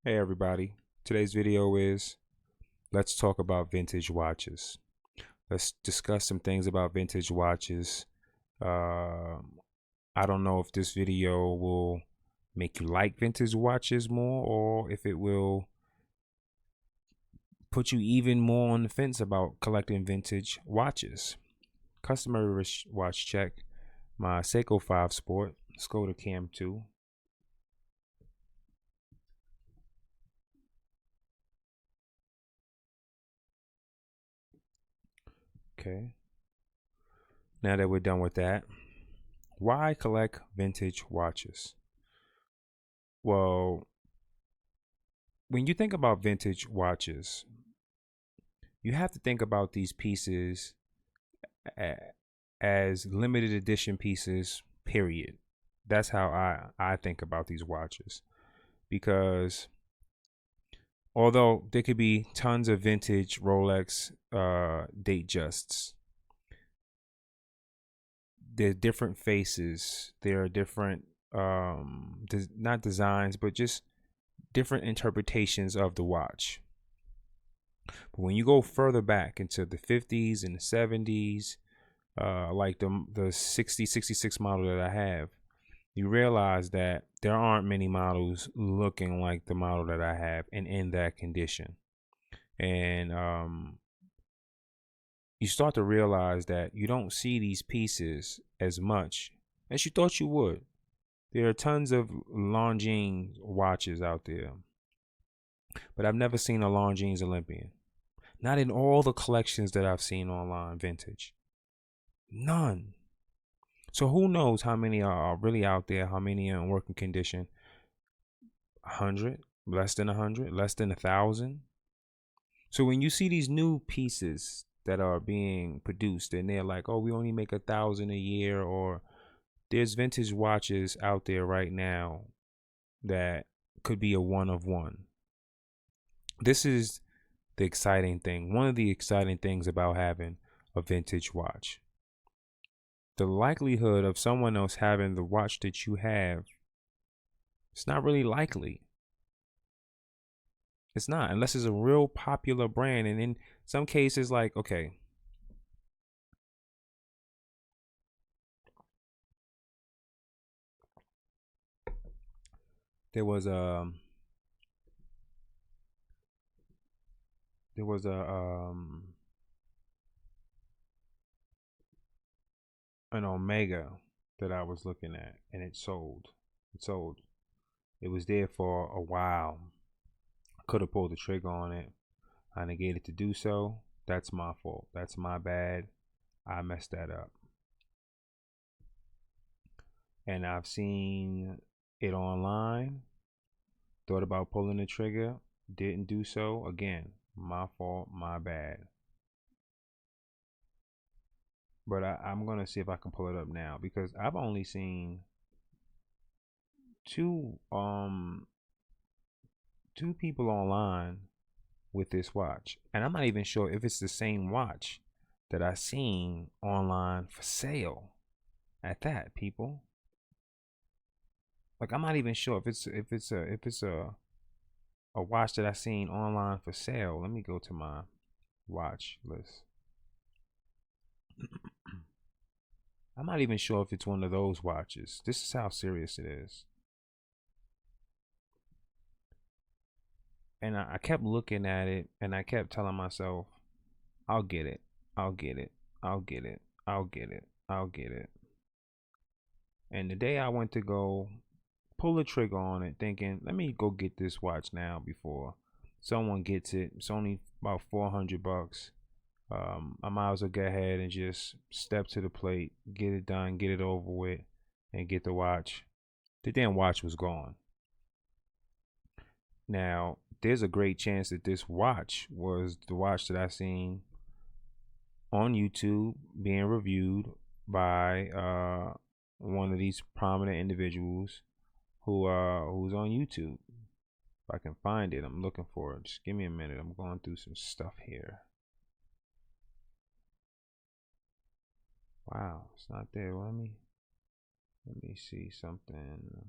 Hey everybody, today's video is let's talk about vintage watches. Let's discuss some things about vintage watches. I don't know if this video will make you like vintage watches more or if it will put you even more on the fence about collecting vintage watches. Customer watch check, my Seiko 5 Sport. Let's go to cam 2. Okay, now that we're done with that, why collect vintage watches? Well, when you think about vintage watches, you have to think about these pieces as limited edition pieces, period. That's how I think about these watches. Because although there could be tons of vintage Rolex date justs, there are different faces, there are different not designs, but just different interpretations of the watch. But when you go further back into the 50s and the 70s, like the 66 model that I have, you realize that there aren't many models looking like the model that I have and in that condition. And you start to realize that you don't see these pieces as much as you thought you would. There are tons of Longines watches out there, but I've never seen a Longines Olympian. Not in all the collections that I've seen online, vintage. None. So who knows how many are really out there, how many are in working condition? 100, less than 100, less than 1,000. So when you see these new pieces that are being produced and they're like, oh, we only make 1,000 a year, or there's vintage watches out there right now that could be a one of one. This is the exciting thing. One of the exciting things about having a vintage watch. The likelihood of someone else having the watch that you have, it's not really likely. It's not, unless it's a real popular brand. And in some cases, like, okay, there was a there was a an Omega that I was looking at, and it sold. It sold. It was there for a while. Could have pulled the trigger on it. I negated to do so. That's my fault. That's my bad. I messed that up. And I've seen it online. Thought about pulling the trigger. Didn't do so. Again, my fault. My bad. But I'm gonna see if I can pull it up now because I've only seen two two people online with this watch, and I'm not even sure if it's the same watch that I seen online for sale. At that, people, like I'm not even sure if it's a watch that I seen online for sale. Let me go to my watch list. I'm not even sure if it's one of those watches. This is how serious it is. And I kept looking at it and I kept telling myself, I'll get it. I'll get it. I'll get it. I'll get it. I'll get it. And the day I went to go pull the trigger on it, thinking, let me go get this watch now before someone gets it. It's only about 400 bucks. I might as well go ahead and just step to the plate, get it done, get it over with, and get the watch. The damn watch was gone. Now, there's a great chance that this watch was the watch that I seen on YouTube being reviewed by one of these prominent individuals who's on YouTube. If I can find it, I'm looking for it. Just give me a minute. I'm going through some stuff here. Wow, it's not there. Let me see something.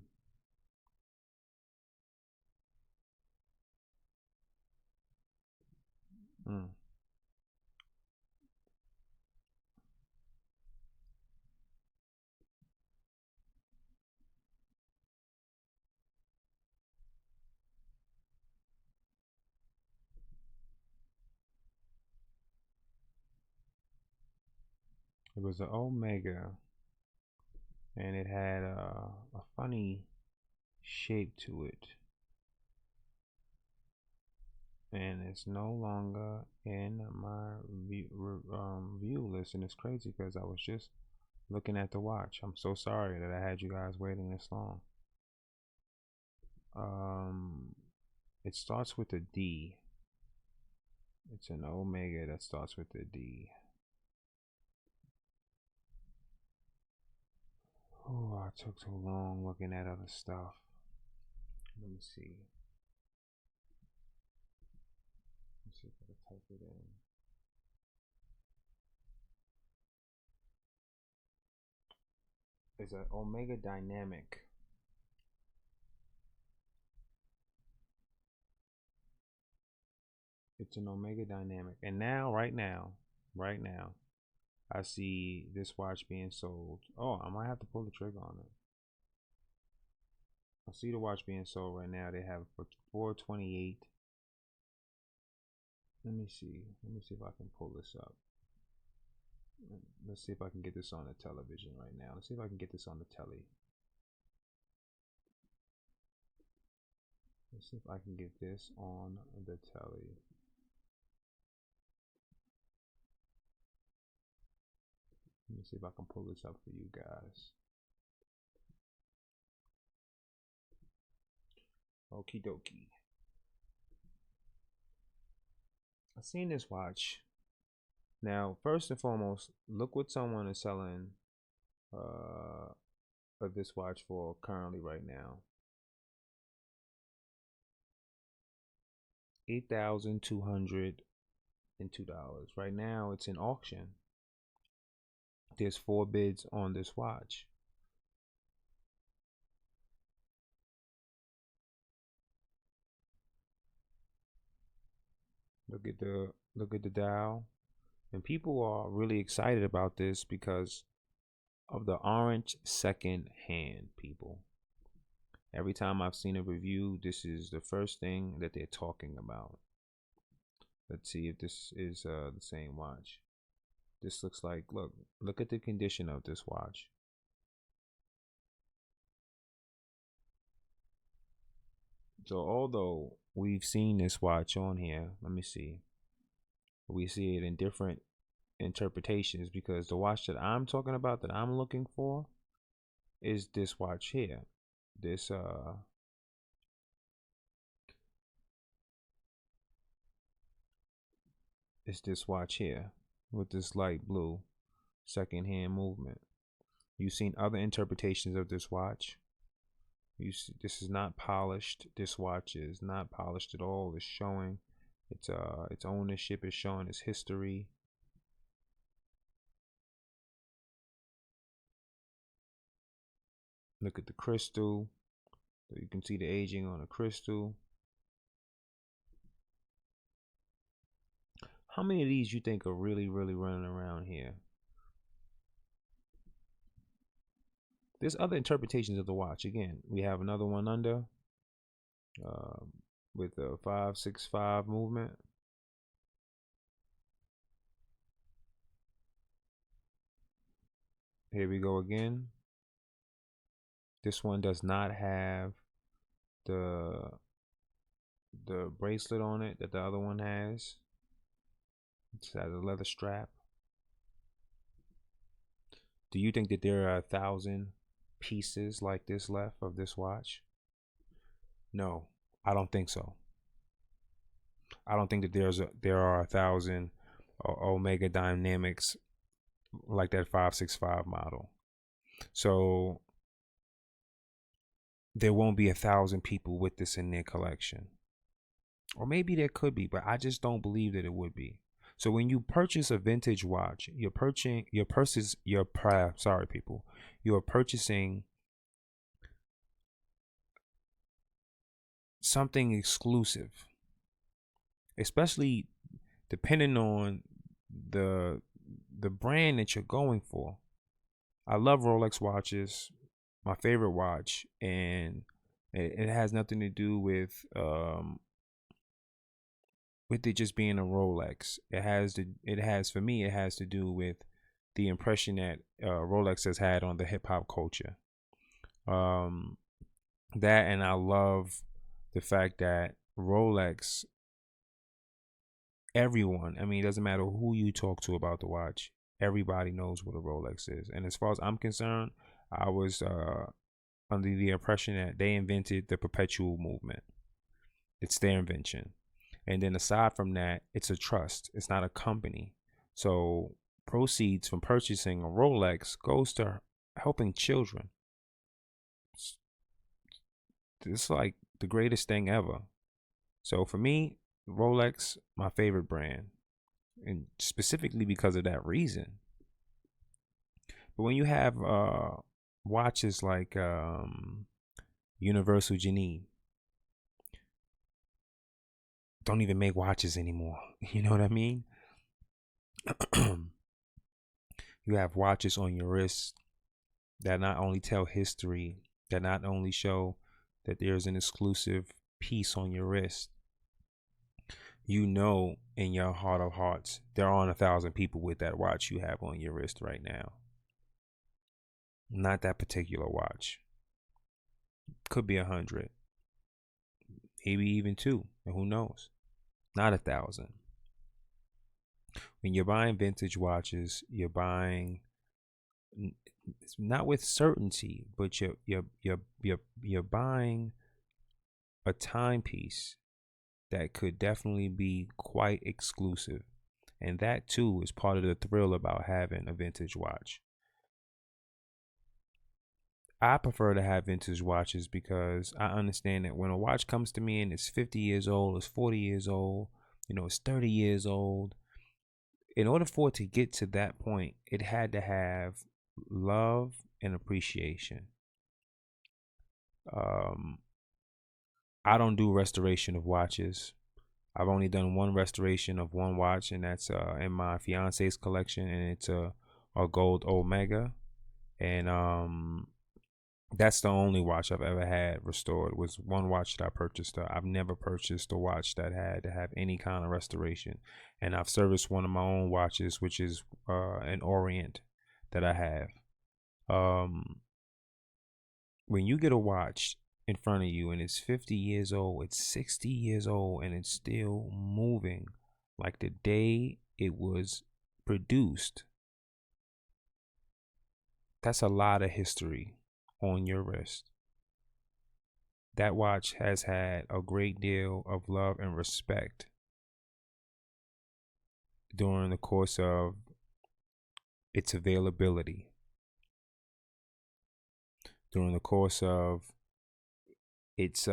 Mm. It was an Omega, and it had a funny shape to it, and it's no longer in my view list, and it's crazy because I was just looking at the watch. I'm so sorry that I had you guys waiting this long. Um, it starts with a D. It's an Omega that starts with a D. Oh, I took too long looking at other stuff. Let me see. Let's see if I can type it in. It's an Omega Dynamic. It's an Omega Dynamic. And now, right now, I see this watch being sold. Oh, I might have to pull the trigger on it. I see the watch being sold right now. They have it for 428. Let me see. Let me see if I can pull this up. Let's see if I can get this on the television right now. Let's see if I can get this on the telly. Let's see if I can get this on the telly. Let me see if I can pull this up for you guys. Okie dokie. I've seen this watch. Now, first and foremost, look what someone is selling uh, this watch for currently right now. $8,202. Right now, it's in auction. There's 4 bids on this watch. Look at the dial. And people are really excited about this because of the orange second hand, people. Every time I've seen a review, this is the first thing that they're talking about. Let's see if this is the same watch. This looks like, look at the condition of this watch. So although we've seen this watch on here, let me see. We see it in different interpretations because the watch that I'm talking about, that I'm looking for, is this watch here. This is this watch here with this light blue second hand movement. You've seen other interpretations of this watch. You see, this is not polished. This watch is not polished at all. It's showing its ownership, is showing its history. Look at the crystal. So you can see the aging on the crystal. How many of these you think are really running around here? There's other interpretations of the watch. Again, we have another one under with the 565 movement. Here we go again. This one does not have the bracelet on it that the other one has. It has a leather strap. Do you think that there are 1,000 pieces like this left of this watch? No, I don't think so. I don't think that there are 1,000 Omega Dynamics like that 565 model. So there won't be 1,000 people with this in their collection. Or maybe there could be, but I just don't believe that it would be. So when you purchase a vintage watch, you're purchasing something exclusive. Especially depending on the the brand that you're going for. I love Rolex watches, my favorite watch, and it has nothing to do with it just being a Rolex. It has for me it has to do with the impression that Rolex has had on the hip hop culture. Um, that, and I love the fact that Rolex, everyone, I mean, it doesn't matter who you talk to about the watch, everybody knows what a Rolex is. And as far as I'm concerned, I was under the impression that they invented the perpetual movement. It's their invention. And then aside from that, it's a trust. It's not a company. So proceeds from purchasing a Rolex goes to helping children. It's like the greatest thing ever. So for me, Rolex, my favorite brand, and specifically because of that reason. But when you have watches like Universal Janine, don't even make watches anymore. You know what I mean? You have watches on your wrist that not only tell history, that not only show that there's an exclusive piece on your wrist. You know, in your heart of hearts, there aren't 1,000 people with that watch you have on your wrist right now. Not that particular watch. Could be 100, maybe even 2, and who knows? Not 1,000. When you're buying vintage watches, you're buying not with certainty, but you're buying a timepiece that could definitely be quite exclusive, and that too is part of the thrill about having a vintage watch. I prefer to have vintage watches because I understand that when a watch comes to me and it's 50 years old, it's 40 years old, it's 30 years old, in order for it to get to that point, it had to have love and appreciation. I don't do restoration of watches. I've only done one restoration of one watch, and that's in my fiance's collection, and it's a gold Omega, and that's the only watch I've ever had restored. Was one watch that I purchased. I've never purchased a watch that had to have any kind of restoration. And I've serviced one of my own watches, which is an Orient that I have. When you get a watch in front of you and it's 50 years old, it's 60 years old, and it's still moving like the day it was produced, that's a lot of history on your wrist. That watch has had a great deal of love and respect during the course of its availability, during the course of its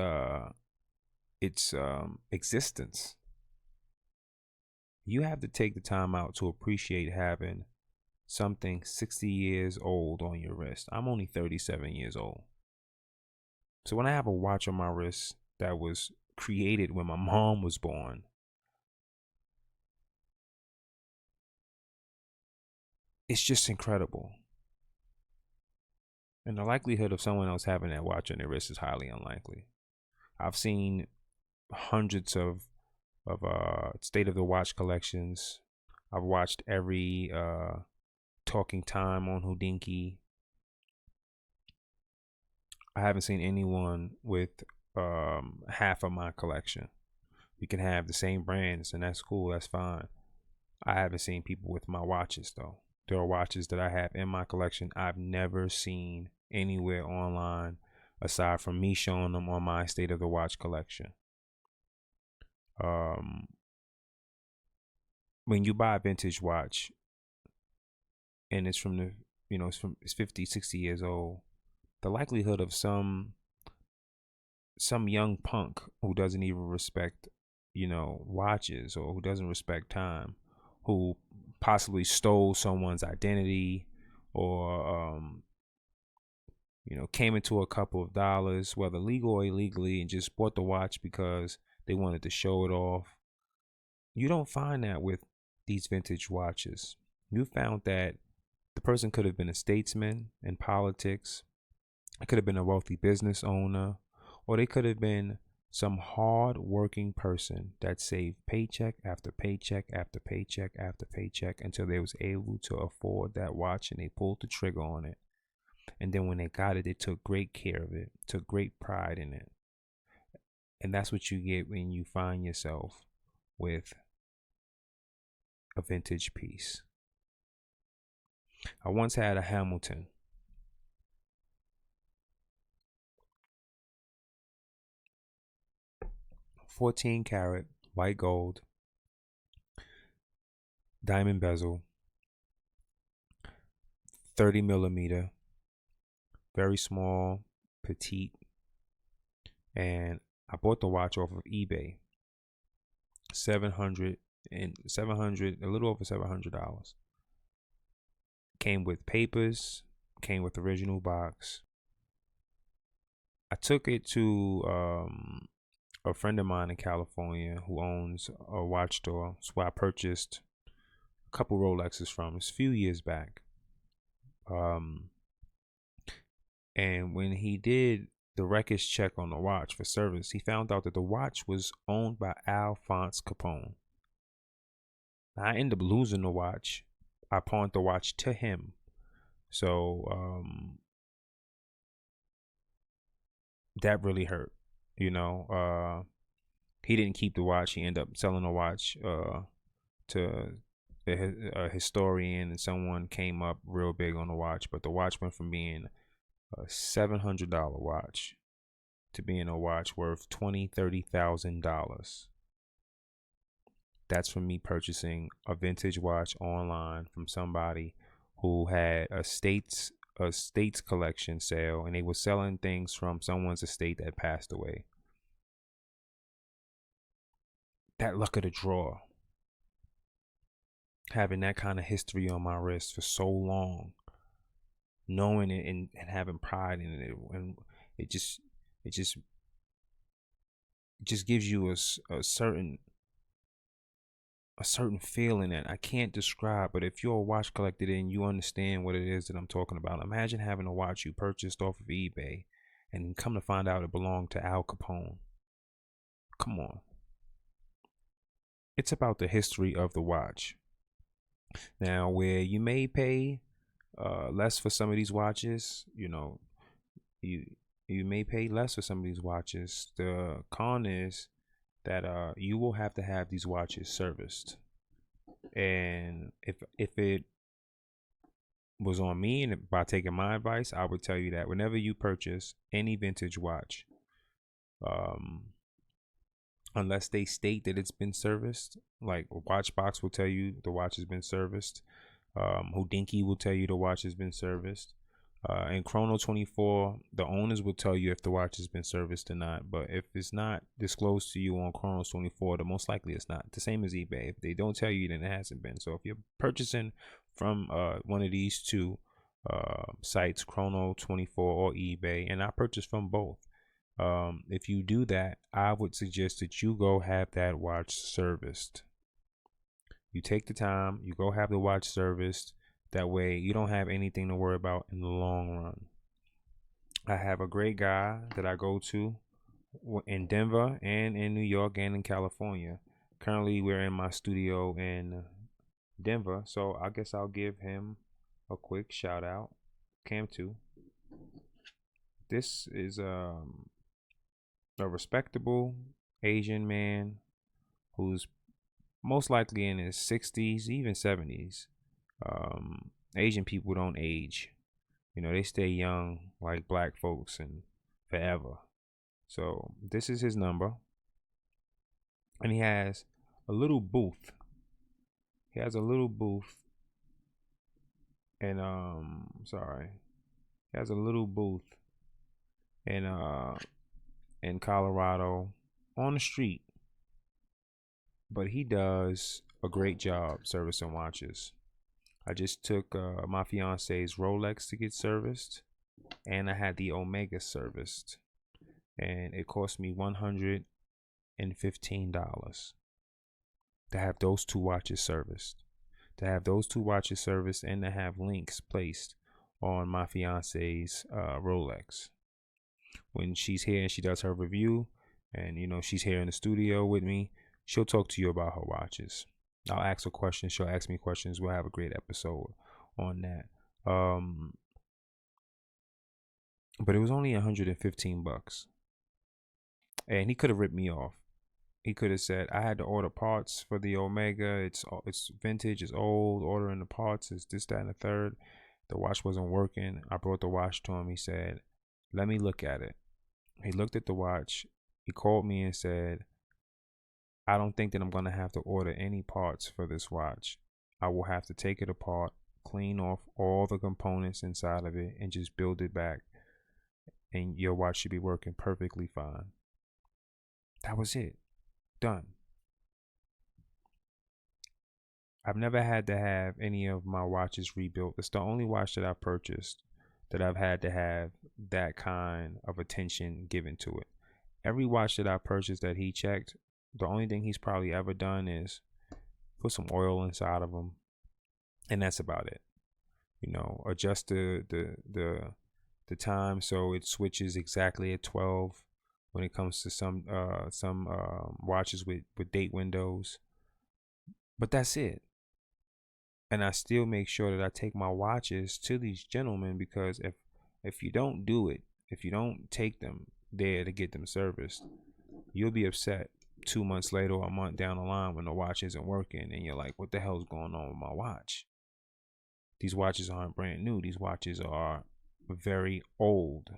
existence. You have to take the time out to appreciate having something 60 years old on your wrist. I'm only 37 years old. So when I have a watch on my wrist that was created when my mom was born, it's just incredible. And the likelihood of someone else having that watch on their wrist is highly unlikely. I've seen hundreds of state of the watch collections. I've watched every talking time on Houdinki. I haven't seen anyone with half of my collection. We can have the same brands, and that's cool. That's fine. I haven't seen people with my watches though. There are watches that I have in my collection I've never seen anywhere online aside from me showing them on my state of the watch collection. When you buy a vintage watch and it's from the, it's 50, 60 years old, the likelihood of some young punk who doesn't even respect, watches, or who doesn't respect time, who possibly stole someone's identity, or came into a couple of dollars, whether legal or illegally, and just bought the watch because they wanted to show it off. You don't find that with these vintage watches. You found that the person could have been a statesman in politics, it could have been a wealthy business owner, or they could have been some hard working person that saved paycheck after paycheck after paycheck after paycheck until they was able to afford that watch, and they pulled the trigger on it. And then when they got it, they took great care of it, took great pride in it. And that's what you get when you find yourself with a vintage piece. I once had a Hamilton. 14 karat white gold, diamond bezel, 30 millimeter, very small, petite. And I bought the watch off of eBay. 700 and 700, a little over $700. Came with papers, came with original box. I took it to a friend of mine in California who owns a watch store. That's where I purchased a couple Rolexes from. It's a few years back. And when he did the wreckage check on the watch for service, he found out that the watch was owned by Alphonse Capone. Now, I ended up losing the watch. I pawned the watch to him. So that really hurt. You know, he didn't keep the watch. He ended up selling the watch to a historian, and someone came up real big on the watch. But the watch went from being a $700 watch to being a watch worth $20,000-$30,000. That's from me purchasing a vintage watch online from somebody who had a states collection sale, and they were selling things from someone's estate that passed away. That luck of the draw, having that kind of history on my wrist for so long, knowing it and having pride in it, and it just gives you a certain feeling that I can't describe. But if you're a watch collector and you understand what it is that I'm talking about, imagine having a watch you purchased off of eBay and come to find out it belonged to Al Capone. Come on. It's about the history of the watch. Now, where you may pay less for some of these watches, you may pay less for some of these watches. The con is that you will have to have these watches serviced. And if it was on me, and by taking my advice, I would tell you that whenever you purchase any vintage watch, unless they state that it's been serviced, like Watchbox will tell you the watch has been serviced, Houdinki will tell you the watch has been serviced, and Chrono 24, the owners will tell you if the watch has been serviced or not. But if it's not disclosed to you on Chrono 24, the most likely it's not. The same as eBay. If they don't tell you, then it hasn't been. So if you're purchasing from one of these two sites, Chrono 24 or eBay, and I purchased from both, if you do that, I would suggest that you go have that watch serviced. You take the time, you go have the watch serviced. That way you don't have anything to worry about in the long run. I have a great guy that I go to in Denver and in New York and in California. Currently, we're in my studio in Denver, so I guess I'll give him a quick shout out. Cam 2. This is a respectable Asian man who's most likely in his 60s, even 70s. Asian people don't age. They stay young like black folks and forever. So this is his number. And he has a little booth. He has a little booth. And He has a little booth in Colorado on the street. But he does a great job servicing watches. I just took my fiance's Rolex to get serviced, and I had the Omega serviced, and it cost me $115. to have those two watches serviced. To have those two watches serviced and to have links placed on my fiance's Rolex. When she's here and she does her review, and she's here in the studio with me, she'll talk to you about her watches. I'll ask her questions. She'll ask me questions. We'll have a great episode on that. But it was only $115, and he could have ripped me off. He could have said I had to order parts for the Omega. It's vintage. It's old. Ordering the parts is this, that, and the third. The watch wasn't working. I brought the watch to him. He said, "Let me look at it." He looked at the watch. He called me and said, "I don't think that I'm going to have to order any parts for this watch. I will have to take it apart, clean off all the components inside of it, and just build it back. And your watch should be working perfectly fine." That was it. Done. I've never had to have any of my watches rebuilt. It's the only watch that I've purchased that I've had to have that kind of attention given to it. Every watch that I purchased that he checked, the only thing he's probably ever done is put some oil inside of them, and that's about it. Adjust the time so it switches exactly at 12 when it comes to some watches with date windows. But that's it. And I still make sure that I take my watches to these gentlemen, because if you don't do it, if you don't take them there to get them serviced, you'll be upset 2 months later or a month down the line when the watch isn't working and you're like, what the hell's going on with my watch? These watches aren't brand new. These watches are very old.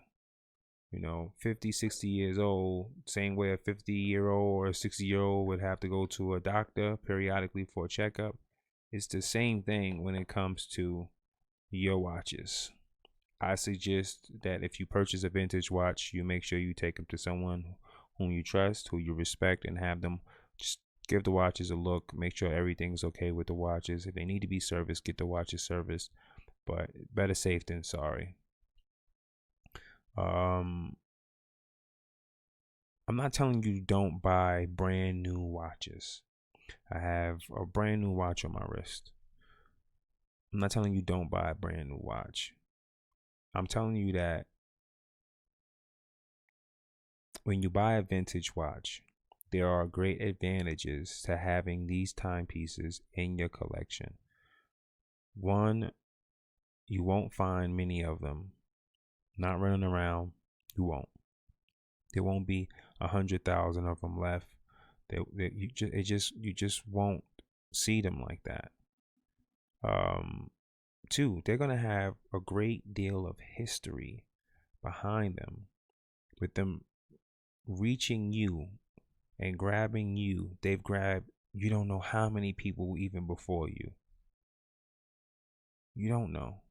50, 60 years old, same way a 50-year-old or a 60-year-old would have to go to a doctor periodically for a checkup. It's the same thing when it comes to your watches. I suggest that if you purchase a vintage watch, you make sure you take them to someone whom you trust, who you respect, and have them just give the watches a look, make sure everything's okay with the watches. If they need to be serviced, get the watches serviced, but better safe than sorry. I'm not telling you don't buy brand new watches. I have a brand new watch on my wrist. I'm not telling you don't buy a brand new watch. I'm telling you that when you buy a vintage watch, there are great advantages to having these timepieces in your collection. One, you won't find many of them. Not running around, you won't. There won't be 100,000 of them left. You just won't see them like that. Two, they're gonna have a great deal of history behind them, with them reaching you and grabbing you. They've grabbed you don't know how many people even before you. You don't know,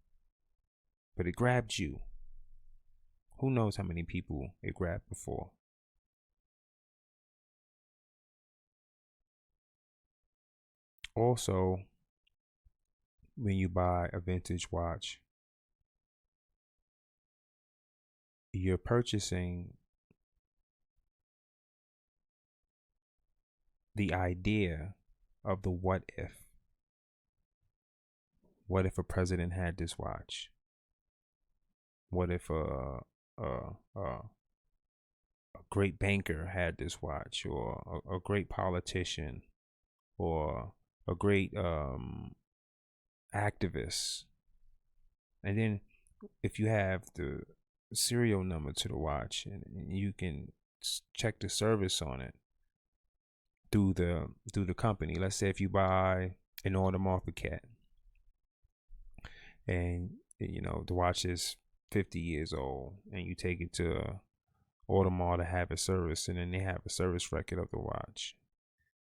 but it grabbed you. Who knows how many people it grabbed before? Also, when you buy a vintage watch, you're purchasing the idea of the what if. What if a president had this watch? What if a great banker had this watch, or a great politician, or a great activist? And then if you have the serial number to the watch, and you can check the service on it through the company. Let's say if you buy an Audemars Piguet, and the watch is 50 years old, and you take it to Audemars to have it serviced, and then they have a service record of the watch,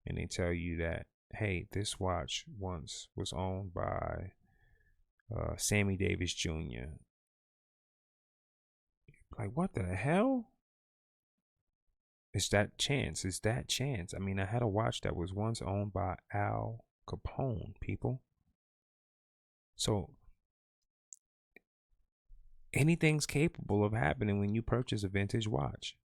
and they tell you that, hey, this watch once was owned by Sammy Davis Jr. Like, what the hell? It's that chance. It's that chance. I mean, I had a watch that was once owned by Al Capone, people. So anything's capable of happening when you purchase a vintage watch.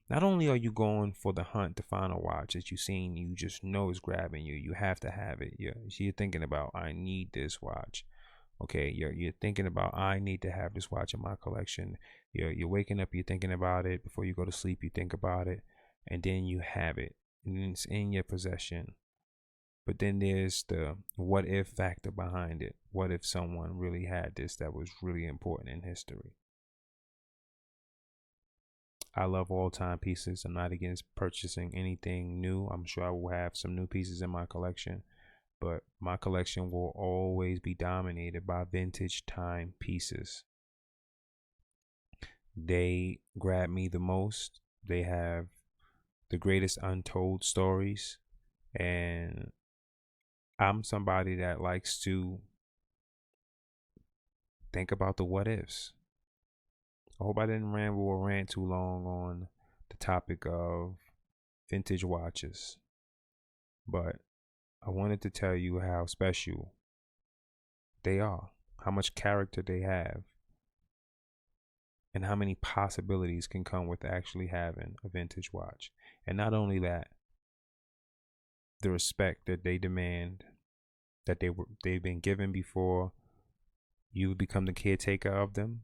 Not only are you going for the hunt to find a watch that you've seen, you just know is grabbing you. You have to have it. You're thinking about, I need this watch. Okay, you're thinking about, I need to have this watch in my collection. You're waking up, you're thinking about it. Before you go to sleep, you think about it, and then you have it, and it's in your possession. But then there's the what if factor behind it. What if someone really had this that was really important in history? I love all timepieces. I'm not against purchasing anything new. I'm sure I will have some new pieces in my collection, but my collection will always be dominated by vintage timepieces. They grab me the most. They have the greatest untold stories, and I'm somebody that likes to think about the what ifs. I hope I didn't ramble or rant too long on the topic of vintage watches, but I wanted to tell you how special they are, how much character they have, and how many possibilities can come with actually having a vintage watch. And not only that, the respect that they demand, that they've been given before you become the caretaker of them,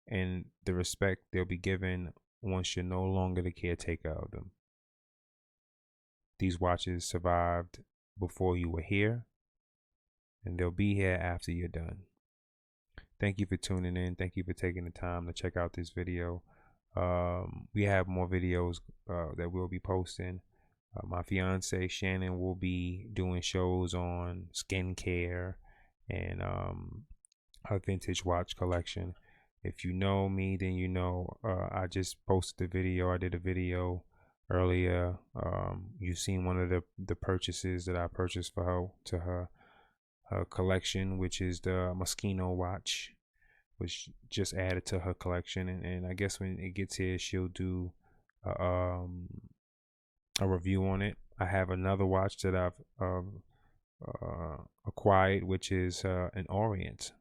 and the respect they'll be given once you're no longer the caretaker of them. These watches survived before you were here, and they'll be here after you're done. Thank you for tuning in. Thank you for taking the time to check out this video. We have more videos that we'll be posting. My fiance Shannon will be doing shows on skincare and her vintage watch collection. If you know me, then you know I just posted a video. I did a video earlier. You've seen one of the purchases that I purchased for her, to her collection, which is the Moschino watch, which just added to her collection. And I guess when it gets here, she'll do a review on it. I have another watch that I've acquired, which is an Orient,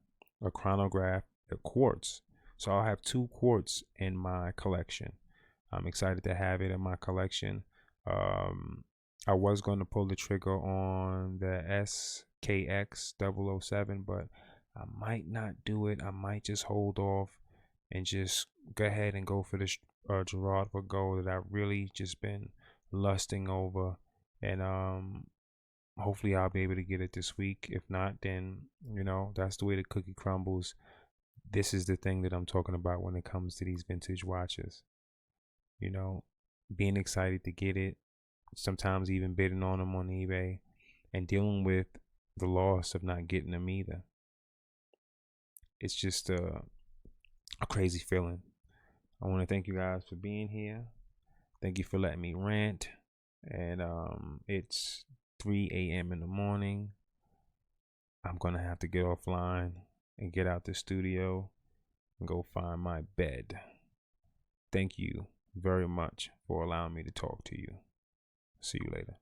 a chronograph, a quartz. So I'll have 2 quartz in my collection. I'm excited to have it in my collection. I was going to pull the trigger on the SKX007, but I might not do it. I might just hold off and just go ahead and go for this Gerard Gold that I've really just been lusting over. And hopefully I'll be able to get it this week. If not, then that's the way the cookie crumbles. This is the thing that I'm talking about when it comes to these vintage watches. Being excited to get it, sometimes even bidding on them on eBay, and dealing with the loss of not getting them either. It's just a crazy feeling. I want to thank you guys for being here. Thank you for letting me rant. And it's 3 a.m. in the morning. I'm going to have to get offline and get out the studio and go find my bed. Thank you very much for allowing me to talk to you. See you later.